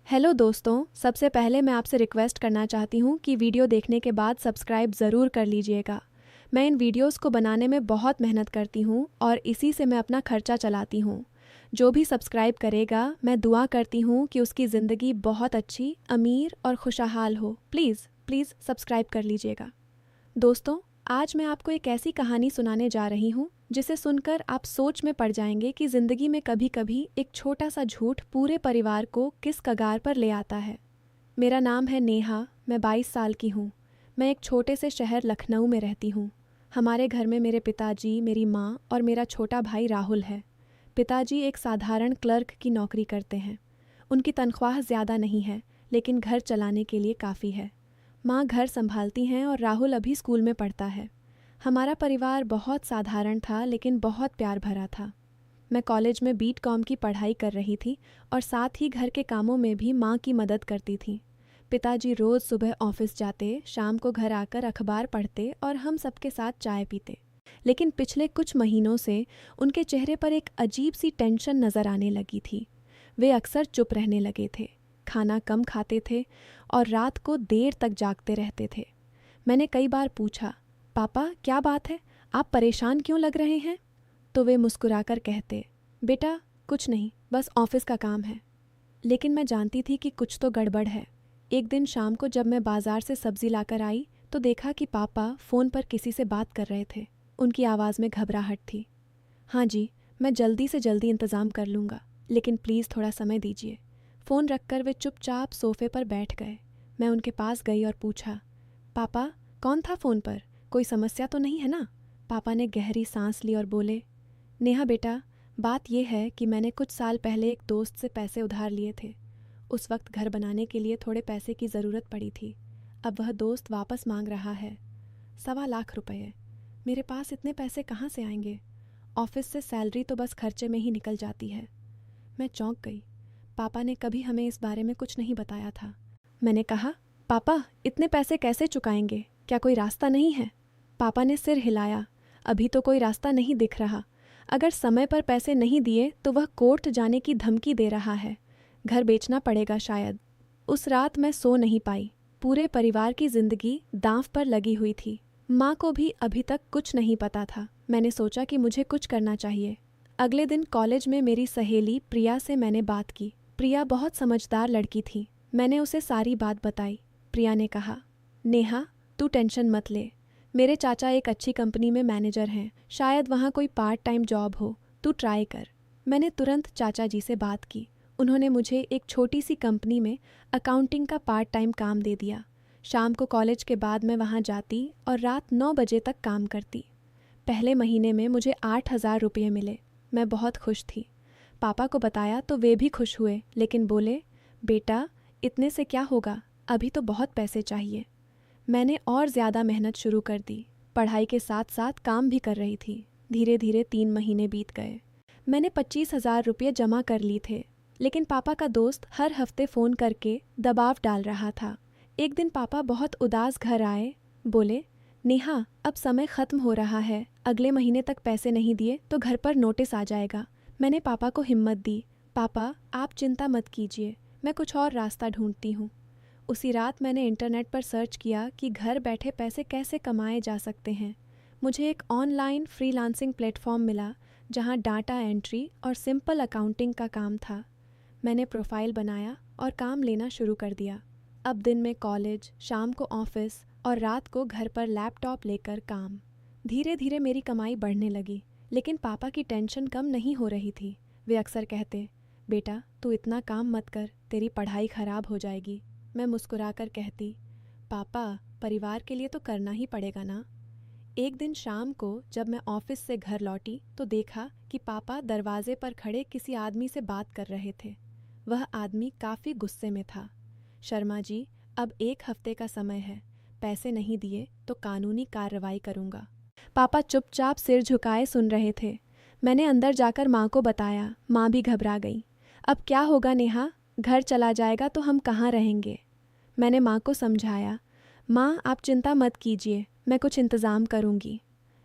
Hello दोस्तों, सबसे पहले मैं आपसे रिक्वेस्ट करना चाहती हूँ कि वीडियो देखने के बाद सब्सक्राइब ज़रूर कर लीजिएगा। मैं इन वीडियोस को बनाने में बहुत मेहनत करती हूँ और इसी से मैं अपना खर्चा चलाती हूँ। जो भी सब्सक्राइब करेगा, मैं दुआ करती हूँ कि उसकी ज़िंदगी बहुत अच्छी, अमीर और खुशहाल हो। प्लीज़ प्लीज़ सब्सक्राइब कर लीजिएगा। दोस्तों, आज मैं आपको एक ऐसी कहानी सुनाने जा रही हूँ जिसे सुनकर आप सोच में पड़ जाएंगे कि ज़िंदगी में कभी कभी एक छोटा सा झूठ पूरे परिवार को किस कगार पर ले आता है। मेरा नाम है नेहा, मैं 22 साल की हूँ। मैं एक छोटे से शहर लखनऊ में रहती हूँ। हमारे घर में मेरे पिताजी, मेरी माँ और मेरा छोटा भाई राहुल है। पिताजी एक साधारण क्लर्क की नौकरी करते हैं। उनकी तनख्वाह ज़्यादा नहीं है, लेकिन घर चलाने के लिए काफ़ी है। माँ घर संभालती हैं और राहुल अभी स्कूल में पढ़ता है। हमारा परिवार बहुत साधारण था, लेकिन बहुत प्यार भरा था। मैं कॉलेज में बीकॉम की पढ़ाई कर रही थी और साथ ही घर के कामों में भी माँ की मदद करती थी। पिताजी रोज़ सुबह ऑफिस जाते, शाम को घर आकर अखबार पढ़ते और हम सबके साथ चाय पीते। लेकिन पिछले कुछ महीनों से उनके चेहरे पर एक अजीब सी टेंशन नज़र आने लगी थी। वे अक्सर चुप रहने लगे थे, खाना कम खाते थे और रात को देर तक जागते रहते थे। मैंने कई बार पूछा, पापा क्या बात है, आप परेशान क्यों लग रहे हैं? तो वे मुस्कुराकर कहते, बेटा कुछ नहीं, बस ऑफिस का काम है। लेकिन मैं जानती थी कि कुछ तो गड़बड़ है। एक दिन शाम को जब मैं बाजार से सब्जी लाकर आई तो देखा कि पापा फ़ोन पर किसी से बात कर रहे थे। उनकी आवाज़ में घबराहट थी। हाँ जी, मैं जल्दी से जल्दी इंतज़ाम कर लूँगा, लेकिन प्लीज़ थोड़ा समय दीजिए। फ़ोन रखकर वे चुपचाप सोफ़े पर बैठ गए। मैं उनके पास गई और पूछा, पापा कौन था फ़ोन पर, कोई समस्या तो नहीं है ना? पापा ने गहरी सांस ली और बोले, नेहा बेटा, बात यह है कि मैंने कुछ साल पहले एक दोस्त से पैसे उधार लिए थे। उस वक्त घर बनाने के लिए थोड़े पैसे की ज़रूरत पड़ी थी। अब वह दोस्त वापस मांग रहा है, 1.25 लाख रुपये। मेरे पास इतने पैसे कहाँ से आएंगे? ऑफिस से सैलरी तो बस खर्चे में ही निकल जाती है। मैं चौंक गई। पापा ने कभी हमें इस बारे में कुछ नहीं बताया था। मैंने कहा, पापा इतने पैसे कैसे चुकाएंगे, क्या कोई रास्ता नहीं है? पापा ने सिर हिलाया, अभी तो कोई रास्ता नहीं दिख रहा। अगर समय पर पैसे नहीं दिए तो वह कोर्ट जाने की धमकी दे रहा है। घर बेचना पड़ेगा शायद। उस रात मैं सो नहीं पाई। पूरे परिवार की जिंदगी दांव पर लगी हुई थी। माँ को भी अभी तक कुछ नहीं पता था। मैंने सोचा कि मुझे कुछ करना चाहिए। अगले दिन कॉलेज में मेरी सहेली प्रिया से मैंने बात की। प्रिया बहुत समझदार लड़की थी। मैंने उसे सारी बात बताई। प्रिया ने कहा, नेहा तू टेंशन मत ले, मेरे चाचा एक अच्छी कंपनी में मैनेजर हैं, शायद वहाँ कोई पार्ट टाइम जॉब हो, तू ट्राई कर। मैंने तुरंत चाचा जी से बात की। उन्होंने मुझे एक छोटी सी कंपनी में अकाउंटिंग का पार्ट टाइम काम दे दिया। शाम को कॉलेज के बाद मैं वहाँ जाती और रात 9 बजे तक काम करती। पहले महीने में मुझे 8,000 रुपये मिले। मैं बहुत खुश थी। पापा को बताया तो वे भी खुश हुए, लेकिन बोले, बेटा इतने से क्या होगा, अभी तो बहुत पैसे चाहिए। मैंने और ज़्यादा मेहनत शुरू कर दी। पढ़ाई के साथ साथ काम भी कर रही थी। धीरे धीरे 3 महीने बीत गए। मैंने 25,000 रुपये जमा कर लिए थे, लेकिन पापा का दोस्त हर हफ्ते फ़ोन करके दबाव डाल रहा था। एक दिन पापा बहुत उदास घर आए। बोले, नेहा अब समय ख़त्म हो रहा है, अगले महीने तक पैसे नहीं दिए तो घर पर नोटिस आ जाएगा। मैंने पापा को हिम्मत दी। पापा आप चिंता मत कीजिए, मैं कुछ और रास्ता ढूंढती हूँ। उसी रात मैंने इंटरनेट पर सर्च किया कि घर बैठे पैसे कैसे कमाए जा सकते हैं। मुझे एक ऑनलाइन फ्रीलांसिंग प्लेटफॉर्म मिला जहां डाटा एंट्री और सिंपल अकाउंटिंग का काम था। मैंने प्रोफाइल बनाया और काम लेना शुरू कर दिया। अब दिन में कॉलेज, शाम को ऑफिस और रात को घर पर लैपटॉप लेकर काम। धीरे धीरे मेरी कमाई बढ़ने लगी, लेकिन पापा की टेंशन कम नहीं हो रही थी। वे अक्सर कहते, बेटा तू इतना काम मत कर, तेरी पढ़ाई खराब हो जाएगी। मैं मुस्कुराकर कहती, पापा परिवार के लिए तो करना ही पड़ेगा ना। एक दिन शाम को जब मैं ऑफिस से घर लौटी तो देखा कि पापा दरवाजे पर खड़े किसी आदमी से बात कर रहे थे। वह आदमी काफ़ी गुस्से में था। शर्मा जी, अब 1 हफ्ते का समय है, पैसे नहीं दिए तो कानूनी कार्रवाई करूँगा। पापा चुपचाप सिर झुकाए सुन रहे थे। मैंने अंदर जाकर माँ को बताया। माँ भी घबरा गई। अब क्या होगा नेहा, घर चला जाएगा तो हम कहाँ रहेंगे? मैंने माँ को समझाया, माँ आप चिंता मत कीजिए, मैं कुछ इंतज़ाम करूँगी।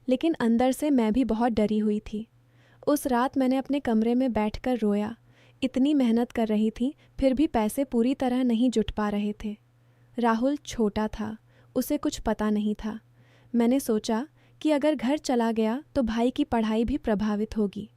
लेकिन अंदर से मैं भी बहुत डरी हुई थी। उस रात मैंने अपने कमरे में बैठकर रोया। इतनी मेहनत कर रही थी, फिर भी पैसे पूरी तरह नहीं जुट पा रहे थे। राहुल छोटा था, उसे कुछ पता नहीं था। मैंने सोचा कि अगर घर चला गया तो भाई की पढ़ाई भी प्रभावित होगी।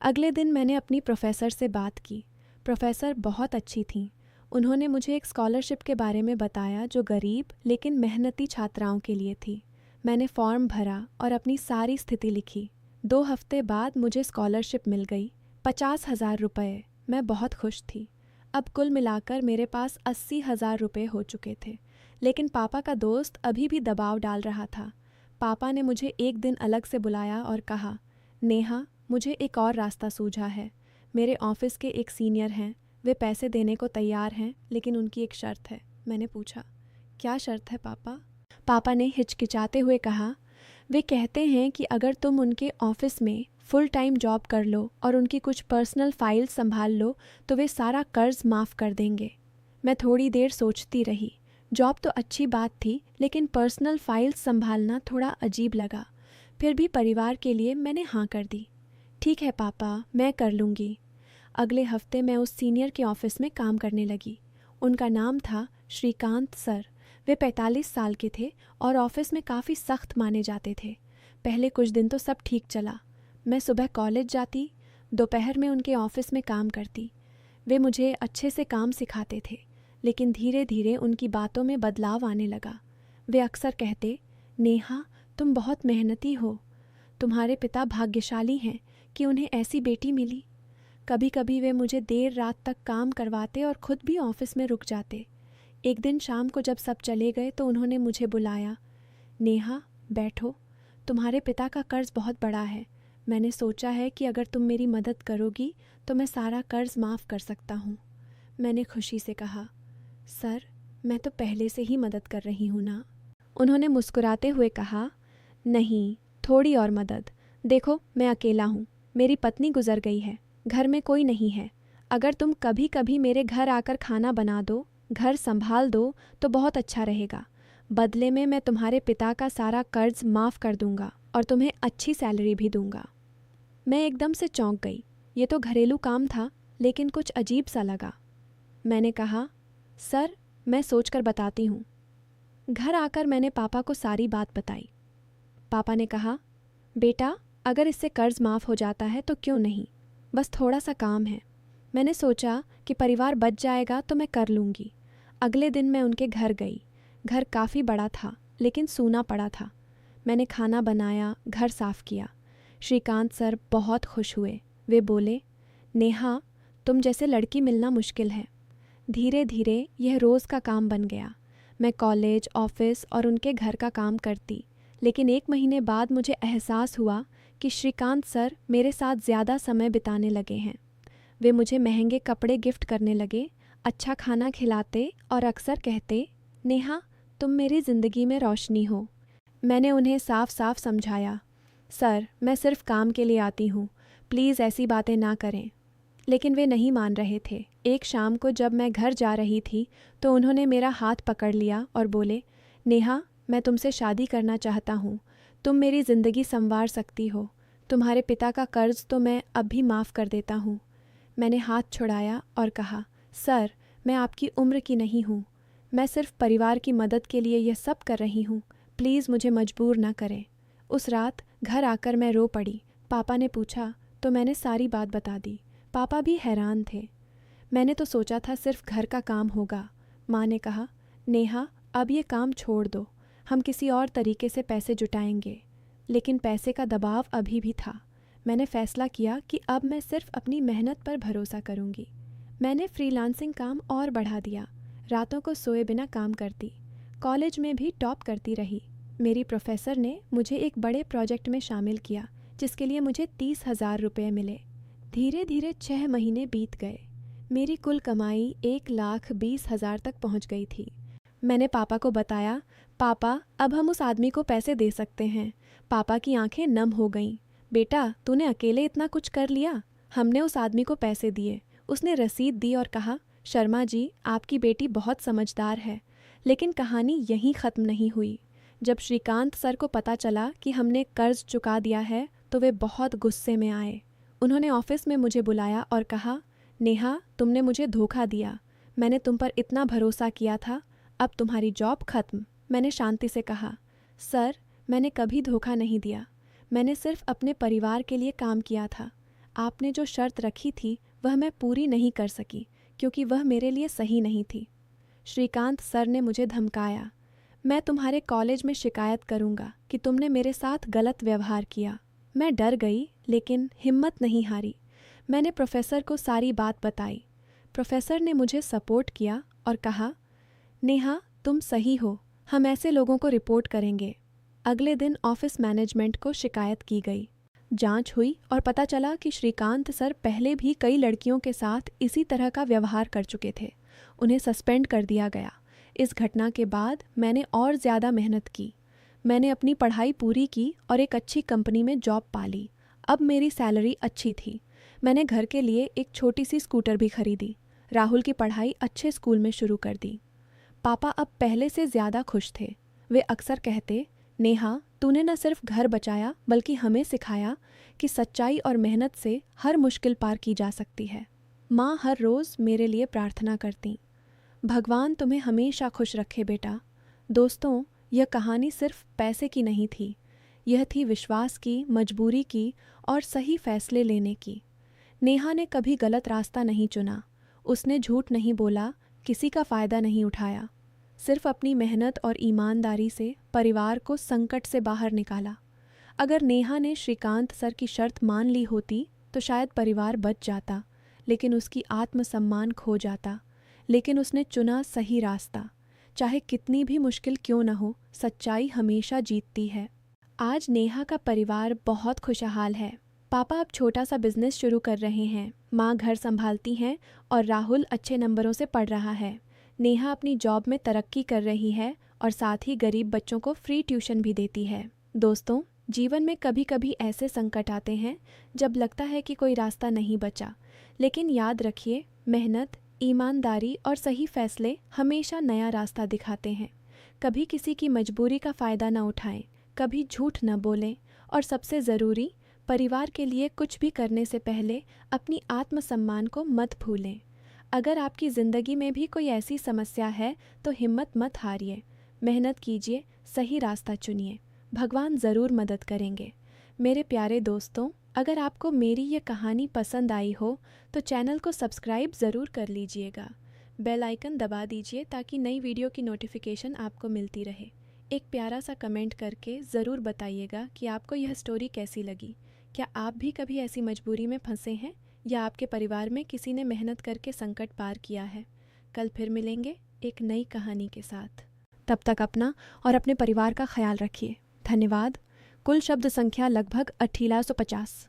अगले दिन मैंने अपनी प्रोफेसर से बात की। प्रोफेसर बहुत अच्छी थीं। उन्होंने मुझे एक स्कॉलरशिप के बारे में बताया जो गरीब लेकिन मेहनती छात्राओं के लिए थी। मैंने फॉर्म भरा और अपनी सारी स्थिति लिखी। 2 हफ्ते बाद मुझे स्कॉलरशिप मिल गई, 50,000 रुपये। मैं बहुत खुश थी। अब कुल मिलाकर मेरे पास 80,000 रुपये हो चुके थे। लेकिन पापा का दोस्त अभी भी दबाव डाल रहा था। पापा ने मुझे एक दिन अलग से बुलाया और कहा, नेहा, मुझे एक और रास्ता सूझा है। मेरे ऑफिस के एक सीनियर हैं, वे पैसे देने को तैयार हैं, लेकिन उनकी एक शर्त है। मैंने पूछा, क्या शर्त है पापा? पापा ने हिचकिचाते हुए कहा, वे कहते हैं कि अगर तुम उनके ऑफिस में फुल टाइम जॉब कर लो और उनकी कुछ पर्सनल फाइल्स संभाल लो तो वे सारा कर्ज माफ़ कर देंगे। मैं थोड़ी देर सोचती रही। जॉब तो अच्छी बात थी, लेकिन पर्सनल फाइल्स संभालना थोड़ा अजीब लगा। फिर भी परिवार के लिए मैंने हाँ कर दी। ठीक है पापा, मैं कर लूँगी। अगले हफ्ते मैं उस सीनियर के ऑफिस में काम करने लगी। उनका नाम था श्रीकांत सर। वे 45 साल के थे और ऑफिस में काफ़ी सख्त माने जाते थे। पहले कुछ दिन तो सब ठीक चला। मैं सुबह कॉलेज जाती, दोपहर में उनके ऑफिस में काम करती। वे मुझे अच्छे से काम सिखाते थे, लेकिन धीरे धीरे उनकी बातों में बदलाव आने लगा। वे अक्सर कहते, नेहा, तुम बहुत मेहनती हो। तुम्हारे पिता भाग्यशाली हैं कि उन्हें ऐसी बेटी मिली। कभी कभी वे मुझे देर रात तक काम करवाते और खुद भी ऑफिस में रुक जाते। एक दिन शाम को जब सब चले गए तो उन्होंने मुझे बुलाया। नेहा, बैठो, तुम्हारे पिता का कर्ज बहुत बड़ा है। मैंने सोचा है कि अगर तुम मेरी मदद करोगी तो मैं सारा कर्ज माफ़ कर सकता हूँ। मैंने खुशी से कहा, सर, मैं तो पहले से ही मदद कर रही हूँ ना। उन्होंने मुस्कुराते हुए कहा, नहीं, थोड़ी और मदद। देखो, मैं अकेला हूँ, मेरी पत्नी गुजर गई है, घर में कोई नहीं है। अगर तुम कभी कभी मेरे घर आकर खाना बना दो, घर संभाल दो तो बहुत अच्छा रहेगा। बदले में मैं तुम्हारे पिता का सारा कर्ज माफ़ कर दूंगा और तुम्हें अच्छी सैलरी भी दूंगा। मैं एकदम से चौंक गई। ये तो घरेलू काम था, लेकिन कुछ अजीब सा लगा। मैंने कहा, सर, मैं सोचकर बताती हूँ। घर आकर मैंने पापा को सारी बात बताई। पापा ने कहा, बेटा, अगर इससे कर्ज माफ़ हो जाता है तो क्यों नहीं, बस थोड़ा सा काम है। मैंने सोचा कि परिवार बच जाएगा तो मैं कर लूँगी। अगले दिन मैं उनके घर गई। घर काफ़ी बड़ा था, लेकिन सूना पड़ा था। मैंने खाना बनाया, घर साफ़ किया। श्रीकांत सर बहुत खुश हुए। वे बोले, नेहा, तुम जैसे लड़की मिलना मुश्किल है। धीरे धीरे यह रोज़ का काम बन गया। मैं कॉलेज, ऑफिस और उनके घर का काम करती, लेकिन 1 महीने बाद मुझे एहसास हुआ कि श्रीकांत सर मेरे साथ ज़्यादा समय बिताने लगे हैं। वे मुझे महंगे कपड़े गिफ्ट करने लगे, अच्छा खाना खिलाते और अक्सर कहते, नेहा, तुम मेरी ज़िंदगी में रोशनी हो। मैंने उन्हें साफ साफ समझाया, सर, मैं सिर्फ काम के लिए आती हूँ, प्लीज़ ऐसी बातें ना करें। लेकिन वे नहीं मान रहे थे। एक शाम को जब मैं घर जा रही थी तो उन्होंने मेरा हाथ पकड़ लिया और बोले, नेहा, मैं तुमसे शादी करना चाहता हूँ। तुम मेरी ज़िंदगी संवार सकती हो। तुम्हारे पिता का कर्ज तो मैं अब भी माफ़ कर देता हूँ। मैंने हाथ छुड़ाया और कहा, सर, मैं आपकी उम्र की नहीं हूँ। मैं सिर्फ परिवार की मदद के लिए यह सब कर रही हूँ। प्लीज़ मुझे मजबूर ना करें। उस रात घर आकर मैं रो पड़ी। पापा ने पूछा तो मैंने सारी बात बता दी। पापा भी हैरान थे। मैंने तो सोचा था सिर्फ घर का काम होगा। माँ ने कहा, नेहा, अब ये काम छोड़ दो, हम किसी और तरीके से पैसे जुटाएंगे। लेकिन पैसे का दबाव अभी भी था। मैंने फ़ैसला किया कि अब मैं सिर्फ अपनी मेहनत पर भरोसा करूंगी। मैंने फ्रीलांसिंग काम और बढ़ा दिया। रातों को सोए बिना काम करती। कॉलेज में भी टॉप करती रही। मेरी प्रोफेसर ने मुझे एक बड़े प्रोजेक्ट में शामिल किया, जिसके लिए मुझे 30,000 रुपये मिले। धीरे धीरे 6 महीने बीत गए। मेरी कुल कमाई 1,20,000 तक पहुंच गई थी। मैंने पापा को बताया, पापा, अब हम उस आदमी को पैसे दे सकते हैं। पापा की आंखें नम हो गईं। बेटा, तूने अकेले इतना कुछ कर लिया? हमने उस आदमी को पैसे दिए। उसने रसीद दी और कहा, शर्मा जी, आपकी बेटी बहुत समझदार है। लेकिन कहानी यहीं ख़त्म नहीं हुई। जब श्रीकांत सर को पता चला कि हमने कर्ज चुका दिया है तो वे बहुत गुस्से में आए। उन्होंने ऑफिस में मुझे बुलाया और कहा, नेहा, तुमने मुझे धोखा दिया। मैंने तुम पर इतना भरोसा किया था। अब तुम्हारी जॉब खत्म। मैंने शांति से कहा। सर, मैंने कभी धोखा नहीं दिया। मैंने सिर्फ अपने परिवार के लिए काम किया था। आपने जो शर्त रखी थी वह मैं पूरी नहीं कर सकी क्योंकि वह मेरे लिए सही नहीं थी। श्रीकांत सर ने मुझे धमकाया। मैं तुम्हारे कॉलेज में शिकायत करूंगा कि तुमने मेरे साथ गलत व्यवहार किया। मैं डर गई लेकिन हिम्मत नहीं हारी। मैंने प्रोफेसर को सारी बात बताई। प्रोफेसर ने मुझे सपोर्ट किया और कहा, नेहा, तुम सही हो, हम ऐसे लोगों को रिपोर्ट करेंगे। अगले दिन ऑफिस मैनेजमेंट को शिकायत की गई। जांच हुई और पता चला कि श्रीकांत सर पहले भी कई लड़कियों के साथ इसी तरह का व्यवहार कर चुके थे। उन्हें सस्पेंड कर दिया गया। इस घटना के बाद मैंने और ज़्यादा मेहनत की। मैंने अपनी पढ़ाई पूरी की और एक अच्छी कंपनी में जॉब पा ली। अब मेरी सैलरी अच्छी थी। मैंने घर के लिए एक छोटी सी स्कूटर भी खरीदी। राहुल की पढ़ाई अच्छे स्कूल में शुरू कर दी। पापा अब पहले से ज़्यादा खुश थे। वे अक्सर कहते, नेहा, तूने न सिर्फ घर बचाया बल्कि हमें सिखाया कि सच्चाई और मेहनत से हर मुश्किल पार की जा सकती है। माँ हर रोज़ मेरे लिए प्रार्थना करती, भगवान तुम्हें हमेशा खुश रखे बेटा। दोस्तों, यह कहानी सिर्फ पैसे की नहीं थी। यह थी विश्वास की, मजबूरी की और सही फैसले लेने की। नेहा ने कभी गलत रास्ता नहीं चुना। उसने झूठ नहीं बोला, किसी का फ़ायदा नहीं उठाया। सिर्फ अपनी मेहनत और ईमानदारी से परिवार को संकट से बाहर निकाला। अगर नेहा ने श्रीकांत सर की शर्त मान ली होती तो शायद परिवार बच जाता, लेकिन उसकी आत्मसम्मान खो जाता। लेकिन उसने चुना सही रास्ता। चाहे कितनी भी मुश्किल क्यों न हो, सच्चाई हमेशा जीतती है। आज नेहा का परिवार बहुत खुशहाल है। पापा अब छोटा सा बिजनेस शुरू कर रहे हैं। माँ घर संभालती हैं और राहुल अच्छे नंबरों से पढ़ रहा है। नेहा अपनी जॉब में तरक्की कर रही है और साथ ही गरीब बच्चों को फ्री ट्यूशन भी देती है। दोस्तों, जीवन में कभी कभी ऐसे संकट आते हैं जब लगता है कि कोई रास्ता नहीं बचा, लेकिन याद रखिए, मेहनत, ईमानदारी और सही फैसले हमेशा नया रास्ता दिखाते हैं। कभी किसी की मजबूरी का फ़ायदा न उठाएं, कभी झूठ न बोलें और सबसे ज़रूरी, परिवार के लिए कुछ भी करने से पहले अपनी आत्मसम्मान को मत भूलें। अगर आपकी ज़िंदगी में भी कोई ऐसी समस्या है तो हिम्मत मत हारिए, मेहनत कीजिए, सही रास्ता चुनिए। भगवान ज़रूर मदद करेंगे। मेरे प्यारे दोस्तों, अगर आपको मेरी ये कहानी पसंद आई हो तो चैनल को सब्सक्राइब ज़रूर कर लीजिएगा। बेल आइकन दबा दीजिए ताकि नई वीडियो की नोटिफिकेशन आपको मिलती रहे। एक प्यारा सा कमेंट करके ज़रूर बताइएगा कि आपको यह स्टोरी कैसी लगी। क्या आप भी कभी ऐसी मजबूरी में फंसे हैं या आपके परिवार में किसी ने मेहनत करके संकट पार किया है? कल फिर मिलेंगे एक नई कहानी के साथ। तब तक अपना और अपने परिवार का ख्याल रखिए। धन्यवाद। कुल शब्द संख्या लगभग 1850।